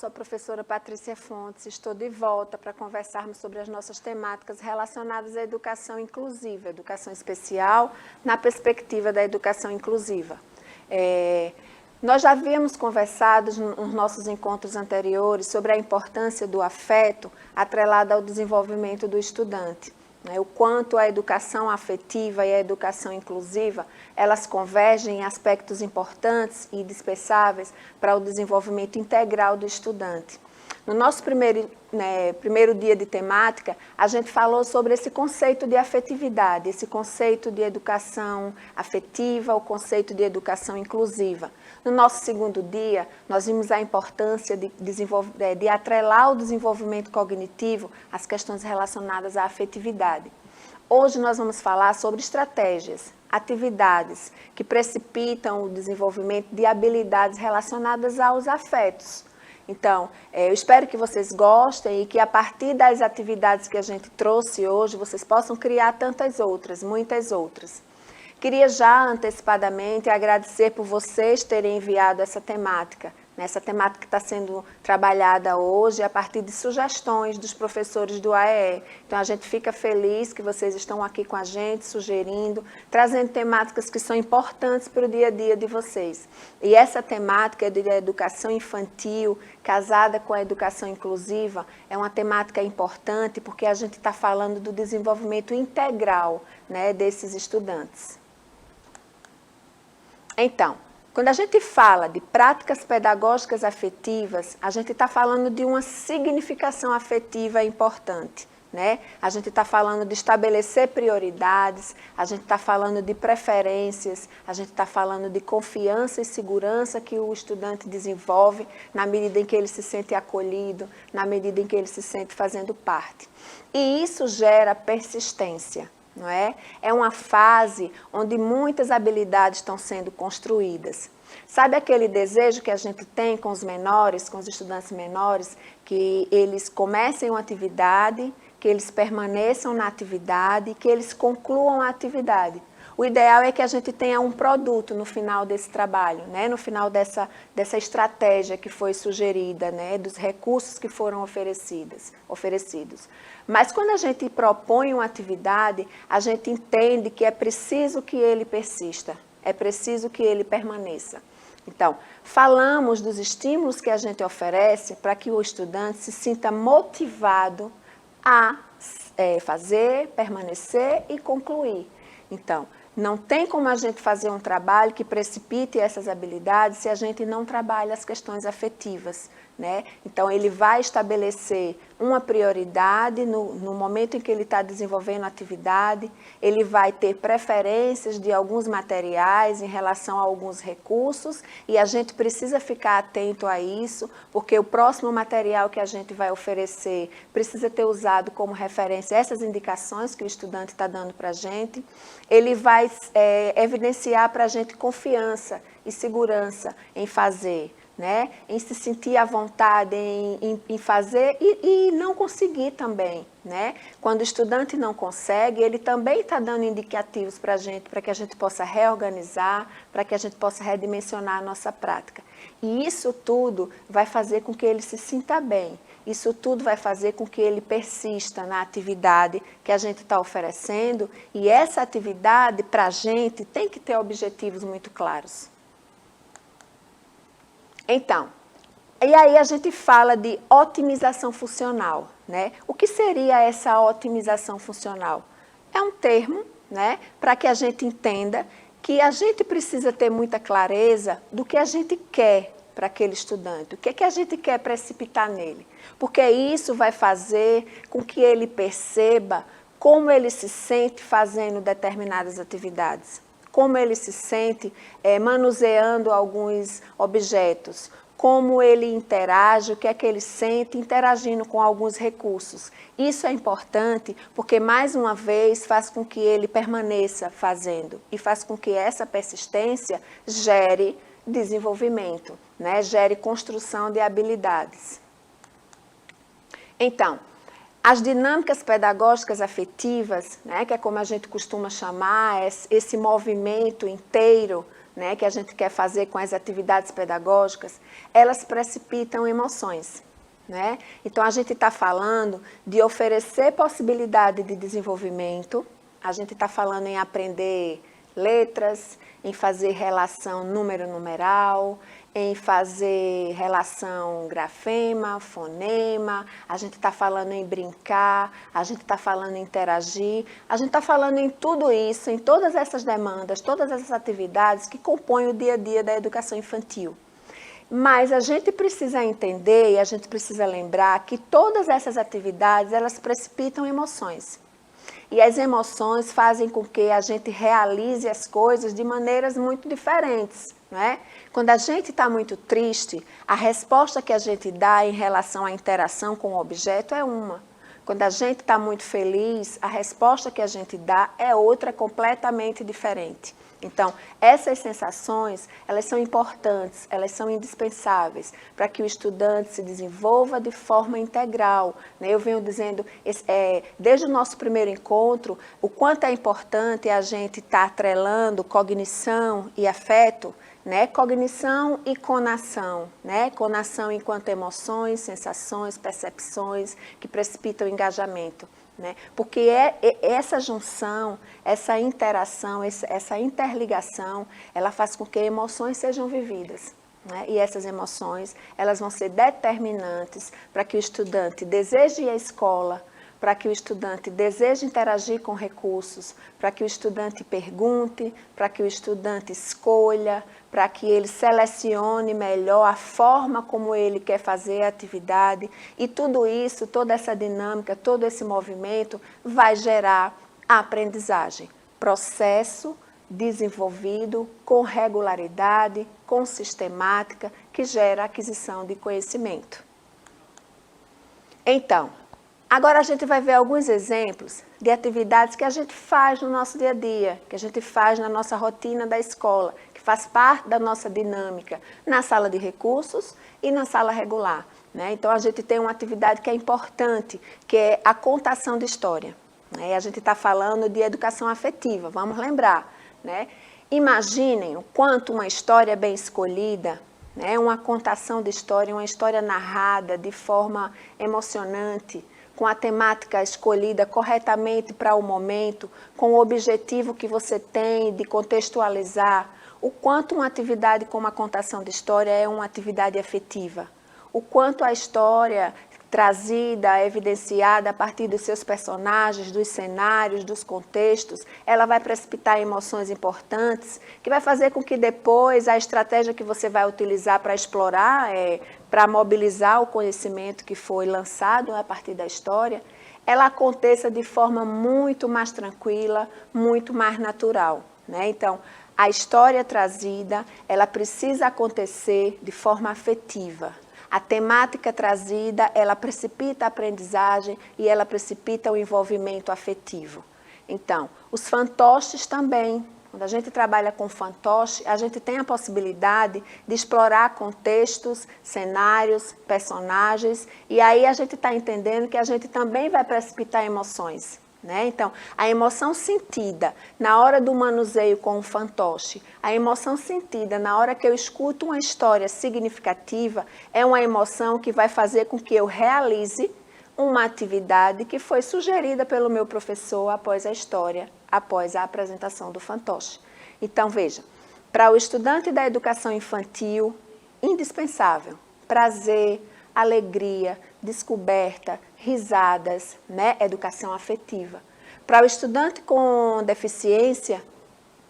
sou a professora Patrícia Fontes, estou de volta para conversarmos sobre as nossas temáticas relacionadas à educação inclusiva, educação especial, na perspectiva da educação inclusiva. Nós já havíamos conversado nos nossos encontros anteriores sobre a importância do afeto atrelado ao desenvolvimento do estudante. O quanto a educação afetiva e a educação inclusiva, elas convergem em aspectos importantes e indispensáveis para o desenvolvimento integral do estudante. No nosso primeiro dia de temática, a gente falou sobre esse conceito de afetividade, esse conceito de educação afetiva, o conceito de educação inclusiva. No nosso segundo dia, nós vimos a importância de atrelar o desenvolvimento cognitivo às questões relacionadas à afetividade. Hoje nós vamos falar sobre estratégias, atividades que precipitam o desenvolvimento de habilidades relacionadas aos afetos. Então, eu espero que vocês gostem e que a partir das atividades que a gente trouxe hoje, vocês possam criar tantas outras, muitas outras. Queria já antecipadamente agradecer por vocês terem enviado essa temática. Essa temática que está sendo trabalhada hoje a partir de sugestões dos professores do AEE. Então, a gente fica feliz que vocês estão aqui com a gente, sugerindo, trazendo temáticas que são importantes para o dia a dia de vocês. E essa temática de educação infantil, casada com a educação inclusiva, é uma temática importante porque a gente está falando do desenvolvimento integral, desses estudantes. Então, quando a gente fala de práticas pedagógicas afetivas, a gente está falando de uma significação afetiva importante. A gente está falando de estabelecer prioridades, a gente está falando de preferências, a gente está falando de confiança e segurança que o estudante desenvolve na medida em que ele se sente acolhido, na medida em que ele se sente fazendo parte. E isso gera persistência. Não é? É uma fase onde muitas habilidades estão sendo construídas. Sabe aquele desejo que a gente tem com os menores, com os estudantes menores, que eles comecem uma atividade, que eles permaneçam na atividade, que eles concluam a atividade. O ideal é que a gente tenha um produto no final desse trabalho, no final dessa estratégia que foi sugerida, dos recursos que foram oferecidos. Mas quando a gente propõe uma atividade, a gente entende que é preciso que ele persista, é preciso que ele permaneça. Então, falamos dos estímulos que a gente oferece para que o estudante se sinta motivado a fazer, permanecer e concluir. Então, não tem como a gente fazer um trabalho que precipite essas habilidades se a gente não trabalha as questões afetivas. Então, ele vai estabelecer uma prioridade no momento em que ele está desenvolvendo a atividade, ele vai ter preferências de alguns materiais em relação a alguns recursos e a gente precisa ficar atento a isso, porque o próximo material que a gente vai oferecer precisa ter usado como referência essas indicações que o estudante está dando para a gente. Ele vai evidenciar para a gente confiança e segurança em fazer. Em se sentir à vontade em fazer e não conseguir também. Quando o estudante não consegue, ele também está dando indicativos para a gente, para que a gente possa reorganizar, para que a gente possa redimensionar a nossa prática. E isso tudo vai fazer com que ele se sinta bem. Isso tudo vai fazer com que ele persista na atividade que a gente está oferecendo. E essa atividade, para a gente, tem que ter objetivos muito claros. Então, e aí a gente fala de otimização funcional. O que seria essa otimização funcional? É um termo para que a gente entenda que a gente precisa ter muita clareza do que a gente quer para aquele estudante, o que a gente quer precipitar nele. Porque isso vai fazer com que ele perceba como ele se sente fazendo determinadas atividades. Como ele se sente manuseando alguns objetos, como ele interage, o que é que ele sente interagindo com alguns recursos. Isso é importante porque, mais uma vez, faz com que ele permaneça fazendo e faz com que essa persistência gere desenvolvimento, gere construção de habilidades. Então, as dinâmicas pedagógicas afetivas, que é como a gente costuma chamar esse movimento inteiro né, que a gente quer fazer com as atividades pedagógicas, elas precipitam emoções. Né? Então, a gente está falando de oferecer possibilidade de desenvolvimento, a gente está falando em aprender letras, em fazer relação número-numeral, em fazer relação grafema, fonema, a gente está falando em brincar, a gente está falando em interagir, a gente está falando em tudo isso, em todas essas demandas, todas essas atividades que compõem o dia a dia da educação infantil. Mas a gente precisa entender e a gente precisa lembrar que todas essas atividades, elas precipitam emoções. E as emoções fazem com que a gente realize as coisas de maneiras muito diferentes, né? Quando a gente está muito triste, a resposta que a gente dá em relação à interação com o objeto é uma. Quando a gente está muito feliz, a resposta que a gente dá é outra, completamente diferente. Então, essas sensações, elas são importantes, elas são indispensáveis para que o estudante se desenvolva de forma integral. Né? Eu venho dizendo, desde o nosso primeiro encontro, o quanto é importante a gente estar atrelando cognição e afeto, né? Cognição e conação, né? Conação enquanto emoções, sensações, percepções que precipitam o engajamento. Né? Porque essa junção, essa interação, essa interligação, ela faz com que emoções sejam vividas. Né? E essas emoções, elas vão ser determinantes para que o estudante deseje ir à escola, para que o estudante deseje interagir com recursos, para que o estudante pergunte, para que o estudante escolha, para que ele selecione melhor a forma como ele quer fazer a atividade. E tudo isso, toda essa dinâmica, todo esse movimento vai gerar a aprendizagem. Processo desenvolvido com regularidade, com sistemática, que gera a aquisição de conhecimento. Então, agora a gente vai ver alguns exemplos de atividades que a gente faz no nosso dia a dia, que a gente faz na nossa rotina da escola, que faz parte da nossa dinâmica na sala de recursos e na sala regular. Né? Então, a gente tem uma atividade que é importante, que é a contação de história. Né? E a gente está falando de educação afetiva, vamos lembrar. Né? Imaginem o quanto uma história bem escolhida, né? Uma contação de história, uma história narrada de forma emocionante, com a temática escolhida corretamente para o momento, com o objetivo que você tem de contextualizar, o quanto uma atividade como a contação de história é uma atividade afetiva, o quanto a história trazida, evidenciada a partir dos seus personagens, dos cenários, dos contextos, ela vai precipitar emoções importantes, que vai fazer com que depois a estratégia que você vai utilizar para explorar, para mobilizar o conhecimento que foi lançado a partir da história, ela aconteça de forma muito mais tranquila, muito mais natural. Né? Então, a história trazida, ela precisa acontecer de forma afetiva. A temática trazida, ela precipita a aprendizagem e ela precipita o envolvimento afetivo. Então, os fantoches também. Quando a gente trabalha com fantoche, a gente tem a possibilidade de explorar contextos, cenários, personagens, e aí a gente está entendendo que a gente também vai precipitar emoções. Né? Então, a emoção sentida na hora do manuseio com o fantoche, a emoção sentida na hora que eu escuto uma história significativa, é uma emoção que vai fazer com que eu realize uma atividade que foi sugerida pelo meu professor após a história, após a apresentação do fantoche. Então, veja, para o estudante da educação infantil, indispensável, prazer, alegria, descoberta, risadas, né? Educação afetiva. Para o estudante com deficiência,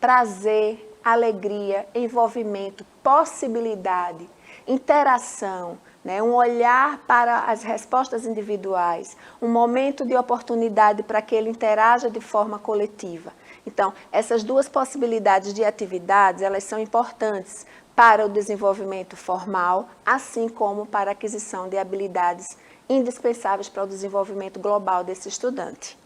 prazer, alegria, envolvimento, possibilidade, interação, né? Um olhar para as respostas individuais, um momento de oportunidade para que ele interaja de forma coletiva. Então, essas duas possibilidades de atividades, elas são importantes para o desenvolvimento formal, assim como para a aquisição de habilidades indispensáveis para o desenvolvimento global desse estudante.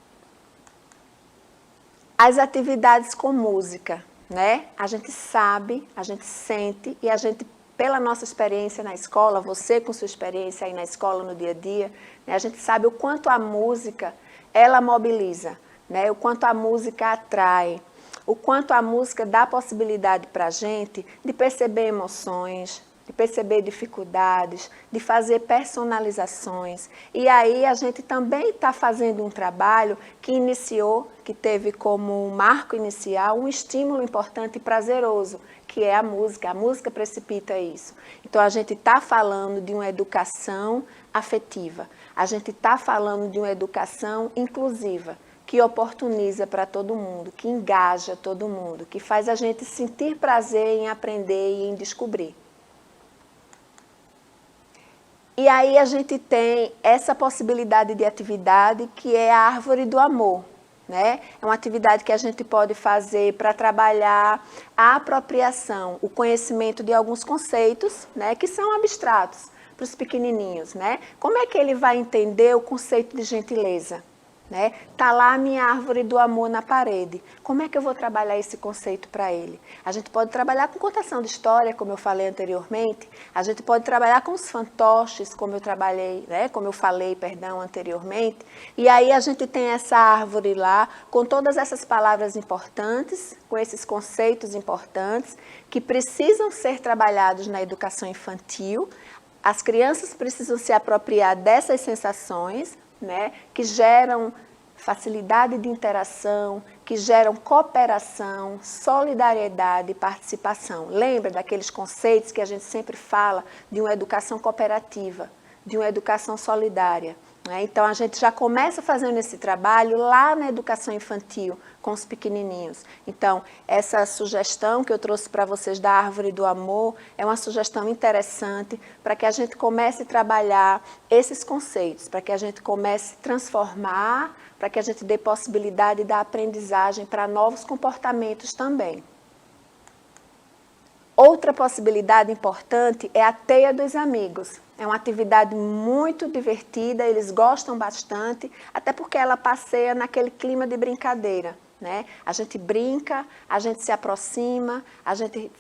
As atividades com música, né? A gente sabe, a gente sente e a gente, pela nossa experiência na escola, você com sua experiência aí na escola no dia a dia, né? A gente sabe o quanto a música, ela mobiliza, né? O quanto a música atrai, o quanto a música dá possibilidade para a gente de perceber emoções, de perceber dificuldades, de fazer personalizações. E aí a gente também está fazendo um trabalho que iniciou, que teve como marco inicial um estímulo importante e prazeroso, que é a música. A música precipita isso. Então a gente está falando de uma educação afetiva. A gente está falando de uma educação inclusiva, que oportuniza para todo mundo, que engaja todo mundo, que faz a gente sentir prazer em aprender e em descobrir. E aí a gente tem essa possibilidade de atividade que é a árvore do amor, né? É uma atividade que a gente pode fazer para trabalhar a apropriação, o conhecimento de alguns conceitos, né, que são abstratos para os pequenininhos, né? Como é que ele vai entender o conceito de gentileza? Né? Tá lá a minha árvore do amor na parede. Como é que eu vou trabalhar esse conceito para ele? A gente pode trabalhar com contação de história, como eu falei anteriormente. A gente pode trabalhar com os fantoches, como eu falei anteriormente. E aí a gente tem essa árvore lá com todas essas palavras importantes, com esses conceitos importantes que precisam ser trabalhados na educação infantil. As crianças precisam se apropriar dessas sensações, né, que geram facilidade de interação, que geram cooperação, solidariedade e participação. Lembra daqueles conceitos que a gente sempre fala de uma educação cooperativa, de uma educação solidária, né? Então a gente já começa fazendo esse trabalho lá na educação infantil, com os pequenininhos. Então, essa sugestão que eu trouxe para vocês da árvore do amor é uma sugestão interessante para que a gente comece a trabalhar esses conceitos, para que a gente comece a transformar, para que a gente dê possibilidade da aprendizagem para novos comportamentos também. Outra possibilidade importante é a teia dos amigos. É uma atividade muito divertida, eles gostam bastante, até porque ela passeia naquele clima de brincadeira, né? A gente brinca, a gente se aproxima, a gente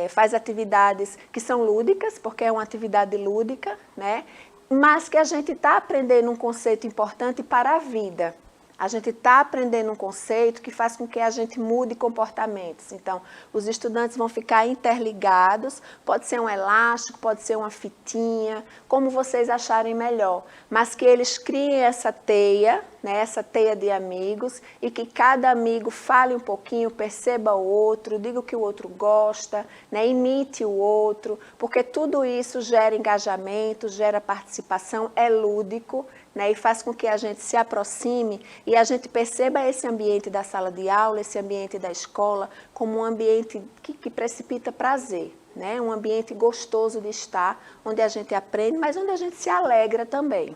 faz atividades que são lúdicas, porque é uma atividade lúdica, né? Mas que a gente está aprendendo um conceito importante para a vida. A gente está aprendendo um conceito que faz com que a gente mude comportamentos. Então, os estudantes vão ficar interligados, pode ser um elástico, pode ser uma fitinha, como vocês acharem melhor. Mas que eles criem essa teia, né, essa teia de amigos, e que cada amigo fale um pouquinho, perceba o outro, diga o que o outro gosta, né, imite o outro, porque tudo isso gera engajamento, gera participação, é lúdico, né, e faz com que a gente se aproxime e a gente perceba esse ambiente da sala de aula, esse ambiente da escola, como um ambiente que precipita prazer, né, um ambiente gostoso de estar, onde a gente aprende, mas onde a gente se alegra também.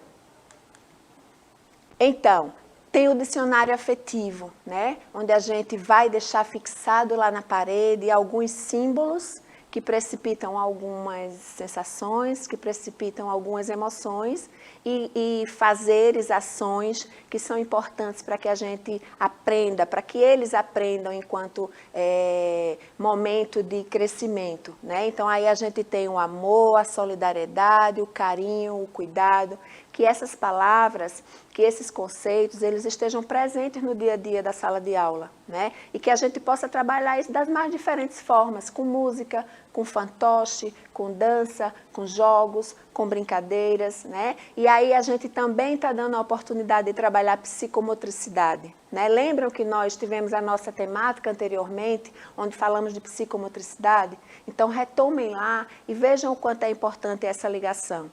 Então, tem o dicionário afetivo, né, onde a gente vai deixar fixado lá na parede alguns símbolos que precipitam algumas sensações, que precipitam algumas emoções e fazeres, ações que são importantes para que a gente aprenda, para que eles aprendam enquanto momento de crescimento, né? Então aí a gente tem o amor, a solidariedade, o carinho, o cuidado, que essas palavras, que esses conceitos, eles estejam presentes no dia a dia da sala de aula, né? E que a gente possa trabalhar isso das mais diferentes formas, com música, com fantoche, com dança, com jogos, com brincadeiras, né? E aí a gente também está dando a oportunidade de trabalhar psicomotricidade, né? Lembram que nós tivemos a nossa temática anteriormente, onde falamos de psicomotricidade? Então retomem lá e vejam o quanto é importante essa ligação.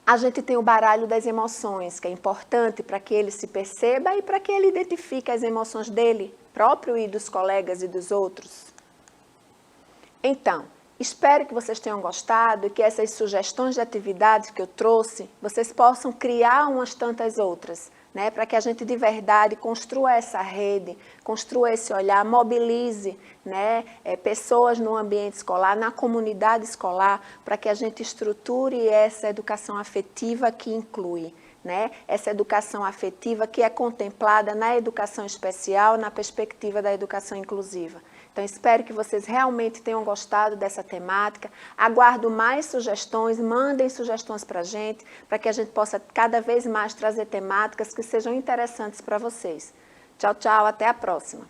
A gente tem o baralho das emoções, que é importante para que ele se perceba e para que ele identifique as emoções dele próprio e dos colegas e dos outros. Então, espero que vocês tenham gostado e que essas sugestões de atividades que eu trouxe, vocês possam criar umas tantas outras, né, para que a gente de verdade construa essa rede, construa esse olhar, mobilize, né, pessoas no ambiente escolar, na comunidade escolar, para que a gente estruture essa educação afetiva que inclui, né, essa educação afetiva que é contemplada na educação especial, na perspectiva da educação inclusiva. Então, espero que vocês realmente tenham gostado dessa temática. Aguardo mais sugestões, mandem sugestões para a gente, para que a gente possa cada vez mais trazer temáticas que sejam interessantes para vocês. Tchau, tchau, até a próxima.